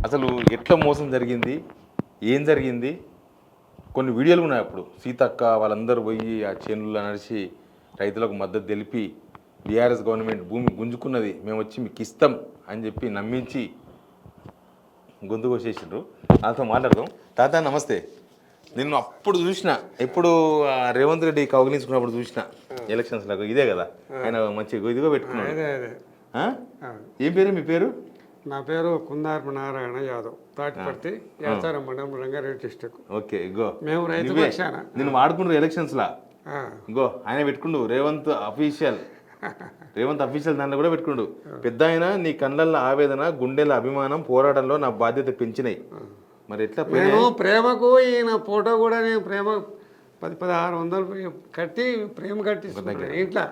అసలు ఎట్లా మోసం జరిగింది, ఏం జరిగింది? కొన్ని వీడియోలు ఉన్నాయి. అప్పుడు సీతక్క వాళ్ళందరూ పోయి ఆ చేనుల్లో నడిచి రైతులకు మద్దతు తెలిపి బీఆర్ఎస్ గవర్నమెంట్ భూమి గుంజుకున్నది, మేము వచ్చి మీకు ఇస్తాం అని చెప్పి నమ్మించి గొంతు కోసేసిండ్రు. వాళ్ళతో మాట్లాడదాం. తాత నమస్తే. నిన్ను అప్పుడు చూసిన, ఎప్పుడు రేవంత్ రెడ్డి కౌగిలించుకున్నప్పుడు చూసిన ఎలక్షన్స్లకు. ఇదే కదా ఆయన మంచి ఇదిగో పెట్టుకున్నాడు. ఏం పేరు మీ పేరు? నా పేరు కుందార్పు నారాయణ యాదవ్, తాటిపర్తి, యాచారం మండలం, రంగారెడ్డి డిస్టిక్. ఓకే, ఇగో మేము రైతు పక్షాన నిన్ను వాడుకుంటారు ఎలక్షన్స్ లా. ఇంకో ఆయన పెట్టుకుండు రేవంత్ అఫీషియల్ దాంట్లో కూడా పెట్టుకుండు. పెద్ద ఆయన నీ కళ్ళల్లో ఆవేదన, గుండెల అభిమానం, పోరాటంలో నా బాధ్యత పెంచినాయి. మరి ఎట్లా నేను ప్రేమకు ఈయన ఫోటో కూడా నేను ప్రేమ 1600 కట్టి ప్రేమ కట్టిస్తున్నాను ఇంట్లో.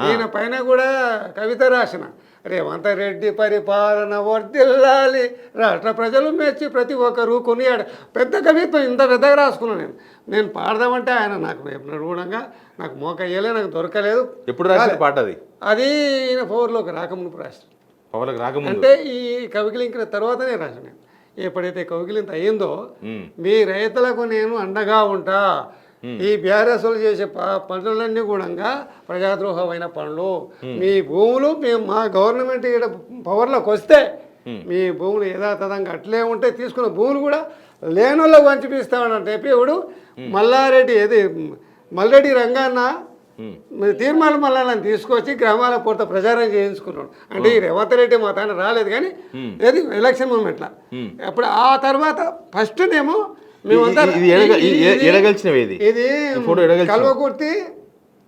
ఈయన పైన కూడా కవిత రాసిన, రేవంత్ రెడ్డి పరిపాలన వర్ధిల్లాలి, రాష్ట్ర ప్రజలు మెచ్చి ప్రతి ఒక్కరు కొనియాడు. పెద్ద కవిత్వం ఇంత పెద్దగా రాసుకున్నాను నేను పాడదామంటే ఆయన నాకు అనుగుణంగా నాకు మోక అయ్యలే, నాకు దొరకలేదు. ఎప్పుడు రాసిన పాట అది? అది ఈయన పవర్లోకి రాకముందు రాసిన. పవర్లోకి రాకముందు అంటే ఈ కవిగిలింకిన తర్వాతనే రాసిన నేను. ఎప్పుడైతే కవిగిలింత అయ్యిందో, మీ రైతులకు నేను అండగా ఉంటా, ఈ బీఆర్ఎస్లు చేసే పనులన్నీ కూడా ప్రజాద్రోహమైన పనులు, మీ భూములు మేము మా గవర్నమెంట్ ఇక్కడ పవర్లోకి వస్తే మీ భూములు యథాతథంగా అట్లే ఉంటే తీసుకున్న భూములు కూడా లేనోళ్ళకు పంచిపిస్తామని చెప్పి ఇప్పుడు మల్రెడ్డి రంగన్న తీర్మాల మల్లాలని తీసుకొచ్చి గ్రామాల పూర్త ప్రచారం చేయించుకున్నాడు. అంటే ఈ రేవంత్ రెడ్డి మా తాను రాలేదు కానీ ఏది ఎలక్షన్ మూమెంట్లో. అప్పుడు ఆ తర్వాత ఫస్ట్ నేమో ఇది కల్వకుర్తి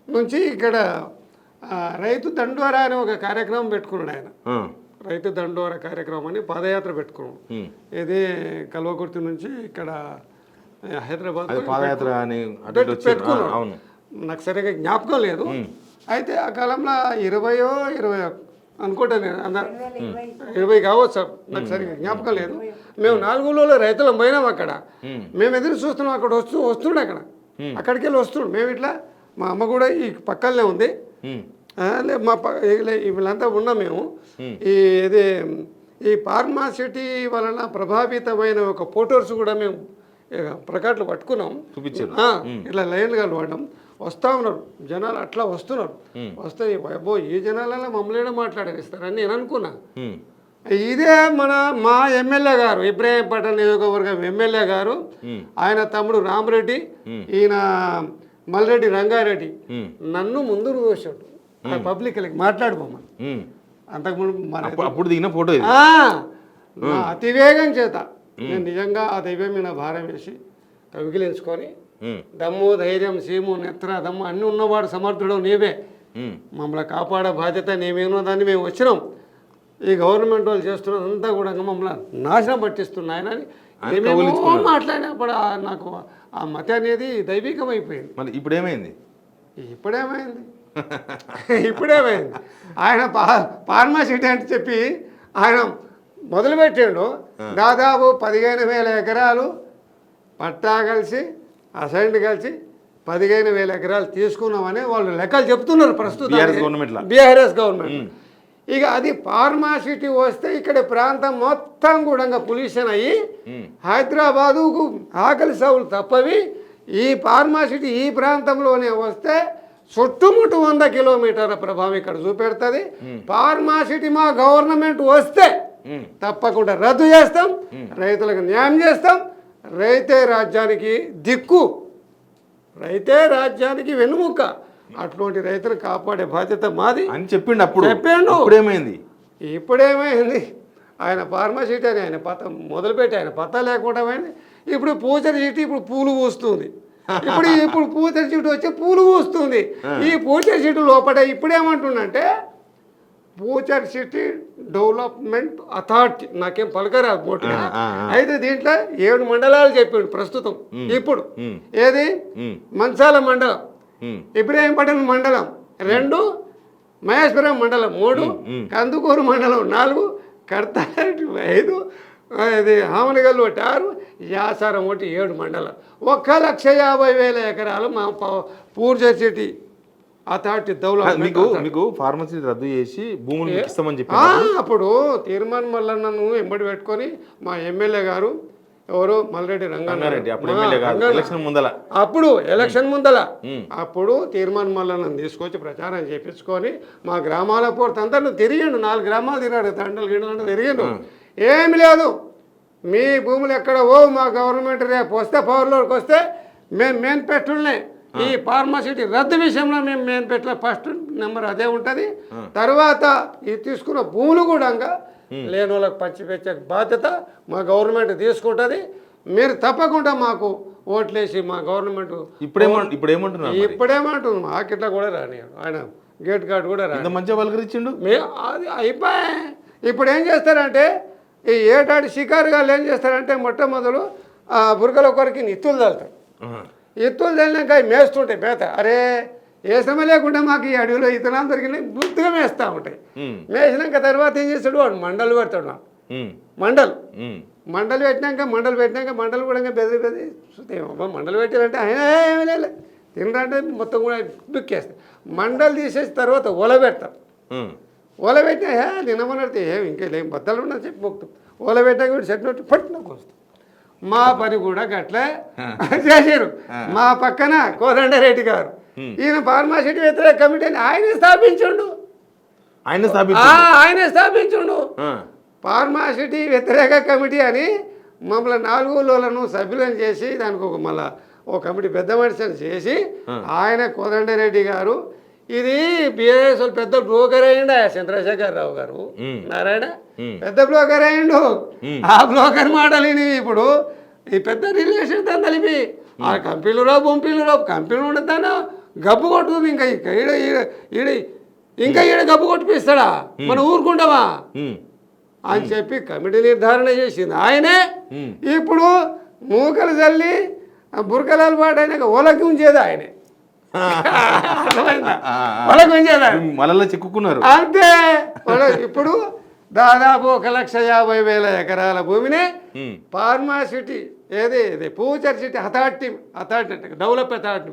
నుంచి ఇక్కడ రైతు దండోరా అనే ఒక కార్యక్రమం పెట్టుకున్నాడు ఆయన. రైతు దండోరా కార్యక్రమం అని పాదయాత్ర పెట్టుకున్నాడు. ఇది కల్వకుర్తి నుంచి ఇక్కడ హైదరాబాద్ పాదయాత్ర పెట్టుకున్నాడు. నాకు సరిగా జ్ఞాపకం లేదు. అయితే ఆ కాలంలో 20 అనుకుంటా నేను, 20 కావచ్చు సార్, నాకు సరిగా జ్ఞాపకం లేదు. మేము 4 ఊళ్ళో రైతులం పోయినాం. అక్కడ మేము ఎదురు చూస్తున్నాం. అక్కడ వస్తుండే అక్కడికి వెళ్ళి వస్తుండు. మేము ఇట్లా మా అమ్మ కూడా ఈ పక్కనే ఉంది, మా వీళ్ళంతా ఉన్నాం మేము. ఈ ఫార్మాసిటీ వలన ప్రభావితమైన ఒక ఫోటోస్ కూడా మేము ప్రకాట్లు పట్టుకున్నాం. ఇట్లా లైన్గా పడ్డాం. వస్తూ ఉన్నారు జనాలు, అట్లా వస్తున్నారు. వస్తే అబ్బో ఈ జనాలలో మమ్మల్ని మాట్లాడేస్తారని నేను అనుకున్నా. ఇదే మా ఎమ్మెల్యే గారు, ఇబ్రాహీంపట్నం నియోజకవర్గం ఎమ్మెల్యే గారు, ఆయన తమ్ముడు రామరెడ్డి, ఈయన మల్రెడ్డి రంగారెడ్డి నన్ను ముందు చూసాడు పబ్లిక్ మాట్లాడుకోమని. అంతకుముందు అప్పుడు దిగిన ఫోటో అతివేగం చేత నేను నిజంగా ఆ దైవం మీద భారం వేసి కవిగిలించుకొని, దమ్ము ధైర్యం సీము నెత్ర దమ్ము అన్నీ ఉన్నవాడు సమర్థుడు నీవే, మమ్మల్ని కాపాడే బాధ్యత నీవేనో దాన్ని మేము వచ్చినాం. ఈ గవర్నమెంట్ వాళ్ళు చేస్తున్నదంతా కూడా మమ్మల్ని నాశనం పట్టిస్తున్నాయని మాట్లాడినప్పుడు నాకు ఆ మతి అనేది దైవికం అయిపోయింది. మళ్ళీ ఇప్పుడేమైంది? ఆయన ఫార్మాసిటీ అని చెప్పి ఆయన మొదలుపెట్టిండు. దాదాపు 15,000 ఎకరాలు పట్టా కలిసి అసైన్ కలిసి 15,000 ఎకరాలు తీసుకున్నామని వాళ్ళు లెక్కలు చెప్తున్నారు ప్రస్తుతం బీఆర్ఎస్ గవర్నమెంట్. ఇక అది ఫార్మాసిటీ వస్తే ఇక్కడ ప్రాంతం మొత్తం కూడా పొల్యూషన్ అయ్యి హైదరాబాదుకు ఆకలి సాగులు తప్పవి. ఈ ఫార్మాసిటీ ఈ ప్రాంతంలోనే వస్తే చుట్టుముట్టు 100 కిలోమీటర్ల ప్రభావం ఇక్కడ చూపెడుతుంది. ఫార్మాసిటీ మా గవర్నమెంట్ వస్తే తప్పకుండా రద్దు చేస్తాం, రైతులకు న్యాయం చేస్తాం. రైతే రాజ్యానికి దిక్కు, రైతే రాజ్యానికి వెన్నుముక్క. అటువంటి రైతులు కాపాడే బాధ్యత మాది అని చెప్పిండు. ఇప్పుడేమైంది? ఆయన ఫార్మాసిటీ అని ఆయన పత మొదలుపెట్టి ఆయన పత లేకుండా పోయింది. ఇప్పుడు పూచరి చీటి ఇప్పుడు పూలు పూస్తుంది. ఇప్పుడు పూచరి చీటు వచ్చి పూలు పూస్తుంది. ఈ పూచరి చీటు లోపల ఇప్పుడేమంటుండంటే పూచర్ సిటీ డెవలప్మెంట్ అథారిటీ, నాకేం పలకరాదు బోటుగా. అయితే దీంట్లో 7 మండలాలు చెప్పాడు ప్రస్తుతం. ఇప్పుడు ఏది మంచాల మండలం, ఇబ్రాహీంపట్నం మండలం 2, మహేశ్వరం మండలం 3, కందుకూరు మండలం 4, కర్తారెడ్డి 5, ఇది హామనగల్లు 6, యాసారం 7 మండలం. 1,50,000 ఎకరాలు మా పూర్జర్ సిటీ అథారిటీ డెవలప్మెంట్ మీకు ఫార్మసీ రద్దు చేసి భూములు మీకు ఇస్తామని చెప్పి అప్పుడు తీర్మాన్ మల్లన్నను ఎంబడి పెట్టుకొని మా ఎమ్మెల్యే గారు ఎవరు మల్రెడ్డి రంగారెడ్డి అప్పుడు ఎమ్మెల్యే కాదు, ఎలక్షన్ ముందల అప్పుడు ఎలక్షన్ ముందల అప్పుడు తీర్మాన్ మల్లన్నను తీసుకొచ్చి ప్రచారం చేపించుకొని మా గ్రామాల పూర్తి తిరిగిండు, 4 గ్రామాలు తిరిగాడు, తండలు గిండలు తిరిగిండు. ఏమి లేదు, మీ భూములు ఎక్కడ మా గవర్నమెంట్ రేపు వస్తే పవర్లోకి వస్తే మేము మెయిన్ పెట్టులనే ఈ ఫార్మాసిటీ రద్దు విషయంలో మేము మెయిన్ పెట్టిన ఫస్ట్ నెంబర్ అదే ఉంటుంది. తర్వాత ఈ తీసుకున్న భూములు కూడా లేని వాళ్ళకి పంచిపెచ్చే బాధ్యత మా గవర్నమెంట్ తీసుకుంటుంది. మీరు తప్పకుండా మాకు ఓట్లేసి మా గవర్నమెంట్ ఇప్పుడేమంటున్నాం మార్కెట్లో కూడా రానియాడు, ఆయన గేట్ గార్డ్ కూడా రాని మంచిగా పలకరించిండు. అది అయిపోయి ఇప్పుడు ఏం చేస్తారంటే ఈ ఏటాడి షికారుగాళ్ళు ఏం చేస్తారంటే మొట్టమొదలు బురకల కొరికి ఇత్తులు చల్లుతారు. ఇత్తులు చల్లినాక అవి మేస్తుంటాయి మేత. అరే వేసమే లేకుండా మాకు ఈ అడవిలో ఇతనాలు దొరికినాయి, బుద్ధిగా మేస్తూ ఉంటాయి. మేసినాక తర్వాత ఏం చేస్తాడు, వాడు మండలు పెడతాడు. మండలు పెట్టినాక మండలు కూడా బెదిరి మండలు పెట్టారంటే ఆయన ఏమీ లేదు, తినరంటే మొత్తం కూడా బిక్కేస్తాయి. మండలు తీసేసిన తర్వాత ఒల పెడతాం. ఓల పెట్టినా నిన్నమన్నడితే ఇంకా లేం బద్దలు ఉన్నది చెప్పి మొక్కుతాం. ఓల పెట్టాక వీడు చెట్టు పట్టిన కోస్తాం. మా పని కూడా గట్లే చేసారు. మా పక్కన కోదండరెడ్డి గారు ఈయన ఫార్మాసిటీ వ్యతిరేక కమిటీ అని ఆయనే స్థాపించుండు. ఫార్మాసిటీ వ్యతిరేక కమిటీ అని మమ్మల్ని 4 ఊళ్ళను సభ్యులను చేసి దానికి మళ్ళీ ఒక కమిటీ పెద్ద మనిషిని చేసి ఆయన కోదండరెడ్డి గారు ఇది బిఆర్ఎస్ వాళ్ళు పెద్ద బ్రోకర్ అయ్యిండు. చంద్రశేఖర్ రావు గారు నారాయణ పెద్ద బ్రోకర్ అయ్యిండు. ఆ బ్రోకర్ మాటలు ఇప్పుడు ఈ పెద్ద రిలేషన్ తో కలిపి ఆ కంపెనీలు కంపెనీలు ఉండతాను గబ్బు కొట్టుకుంది. ఇంకా ఈడ గబ్బు కొట్టిపిస్తాడా, మనం ఊరుకుంటావా అని చెప్పి కమిటీ నిర్ధారణ చేసింది ఆయనే. ఇప్పుడు మూకలు చల్లి బురకలాలు పాటైనాక ఒలకి ఉంచేది ఆయనే. మళ్ళీ చిక్కుకున్నారు అంతే. ఇప్పుడు దాదాపు 1,50,000 ఎకరాల భూమిని ఫార్మాసిటీ ఏది పూచర్ సిటీ అథారిటీ డెవలప్ అథారిటీ